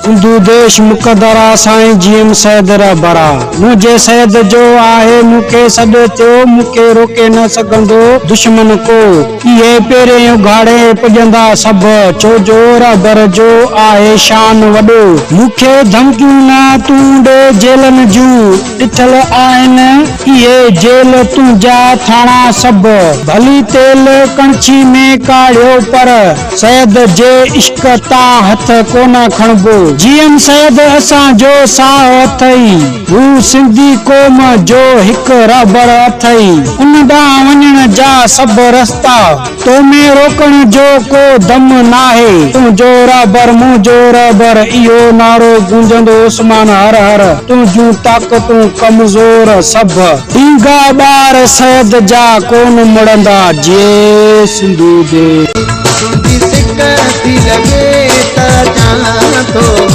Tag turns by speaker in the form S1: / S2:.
S1: सिंधु देश मुक़दर साईं जीएम सैद रा बरा मुझे सैद जो आहे मुखे सॾ थियो मुखे रोके न सघंदो दुश्मन को ये पेरे उघाड़े पुॼंदा सब छो जो रबर जो आहे शान वॾो मुखे धमकियूं न तूं ॾे जेलन जूं ॾिठल आहिनि ये जेल तुंहिंजा थाणा सब भली तेल कणछी में काढ़ियो पर सैद जे इश्क तां हथ कोन खणबो जीएम सैद असां जो साह अथई हू सिंधी क़ौम जो हिकु रबर अथई उन ॾांहुं वञण जा सब रस्ता तो में रोकण जो को दम नाहे तुंहिंजो रबर मुंहिंजो रबर इहो नारो गूंजंदो उस्मान हर हर तुंहिंजूं ताक़तूं कमज़ोर सब ॾींगा ॿार सैद जा कोन मुड़ंदा जे सिंधु दे
S2: लगे तो